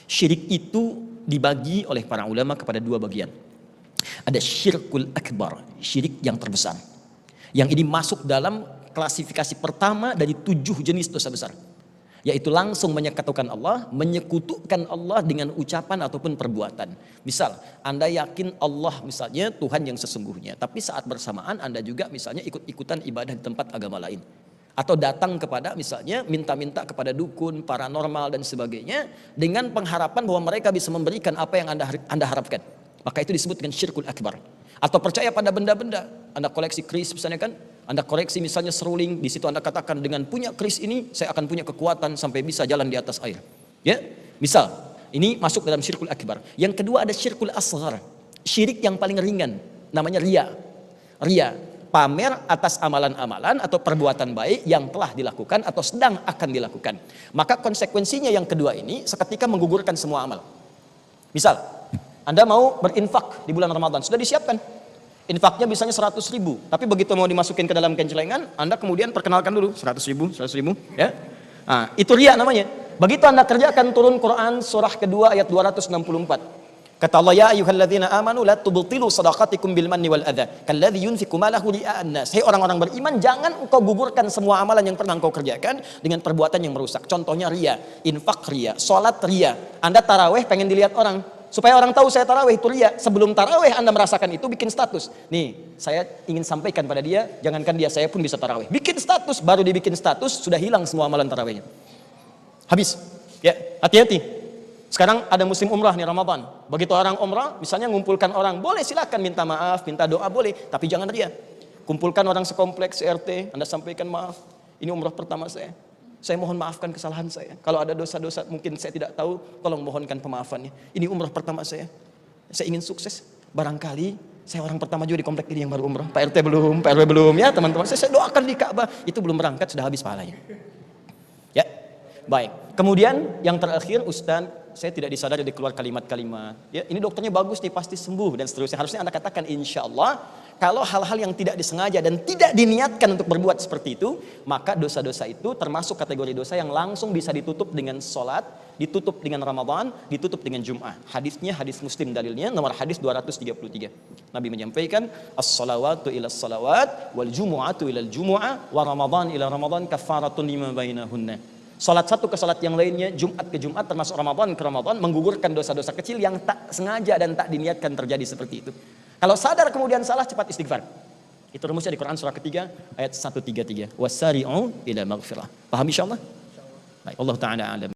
Syirik itu dibagi oleh para ulama kepada dua bagian. Ada syirkul akbar, syirik yang terbesar. Yang ini masuk dalam klasifikasi pertama dari 7 jenis dosa besar. Yaitu langsung menyekutukan Allah, menyekutukan Allah dengan ucapan ataupun perbuatan. Misal, Anda yakin Allah misalnya Tuhan yang sesungguhnya, tapi saat bersamaan Anda juga misalnya ikut-ikutan ibadah di tempat agama lain. Atau datang kepada misalnya minta-minta kepada dukun, paranormal dan sebagainya dengan pengharapan bahwa mereka bisa memberikan apa yang Anda harapkan. Maka itu disebut dengan syirkul akbar. Atau percaya pada benda-benda. Anda koleksi keris misalnya kan, Anda koleksi misalnya seruling, di situ Anda katakan dengan punya keris ini saya akan punya kekuatan sampai bisa jalan di atas air. Ya, misal ini masuk dalam syirkul akbar. Yang kedua ada syirkul asghar, syirik yang paling ringan, namanya riya. Riya, pamer atas amalan-amalan atau perbuatan baik yang telah dilakukan atau sedang akan dilakukan. Maka konsekuensinya yang kedua ini seketika menggugurkan semua amal. Misal, Anda mau berinfak di bulan Ramadan, sudah disiapkan. Infaknya misalnya 100.000, tapi begitu mau dimasukin ke dalam kencelengan, Anda kemudian perkenalkan dulu 100.000, ya. Nah, itu riya namanya. Begitu Anda kerjakan turun Quran surah kedua ayat 264. Kata Allah, ya ayyuhalladzina amanu la tubtilu shadaqatikum bil manni wal adza kalladzi yunfiqu malahu ria'an nas. Hai orang-orang beriman, jangan engkau gugurkan semua amalan yang pernah engkau kerjakan dengan perbuatan yang merusak. Contohnya riya, infak riya, salat riya. Anda tarawih pengen dilihat orang, supaya orang tahu saya tarawih, itu riya. Sebelum tarawih Anda merasakan itu, bikin status. Nih, saya ingin sampaikan pada dia, jangankan dia, saya pun bisa tarawih. Bikin status, baru dibikin status sudah hilang semua amalan tarawihnya. Habis. Ya, hati-hati. Sekarang ada musim umrah nih Ramadan. Begitu orang umrah, misalnya ngumpulkan orang, boleh silakan minta maaf, minta doa boleh, tapi jangan riya. Kumpulkan orang sekompleks RT, Anda sampaikan maaf, ini umrah pertama saya mohon maafkan kesalahan saya. Kalau ada dosa-dosa mungkin saya tidak tahu, tolong mohonkan pemaafannya. Ini umrah pertama saya ingin sukses. Barangkali saya orang pertama juga di komplek ini yang baru umrah. Pak RT belum, Pak RW belum, ya teman-teman. Saya doakan di Ka'bah, itu belum berangkat sudah habis pahalanya. Ya, baik. Kemudian yang terakhir, Ustaz, saya tidak disadari dari keluar kalimat-kalimat. Ya, ini dokternya bagus nih, pasti sembuh dan seterusnya. Harusnya Anda katakan insya Allah. Kalau hal-hal yang tidak disengaja dan tidak diniatkan untuk berbuat seperti itu, maka dosa-dosa itu termasuk kategori dosa yang langsung bisa ditutup dengan sholat, ditutup dengan Ramadan, ditutup dengan Jum'ah. Hadisnya hadis Muslim, dalilnya nomor hadis 233. Nabi menyampaikan, as-salawatu ila salawat, wal jumu'atu ila jumu'ah, wa Ramadan ila Ramadan, kafaratun lima bainahunna. Salat satu ke salat yang lainnya, Jumat ke Jumat, termasuk Ramadan ke Ramadan, menggugurkan dosa-dosa kecil yang tak sengaja dan tak diniatkan terjadi seperti itu. Kalau sadar kemudian salah, cepat istighfar. Itu rumusnya di Quran surah ketiga ayat 133. Wasari'u ila maghfirah. Paham insyaallah? Baik, Allah taala alam.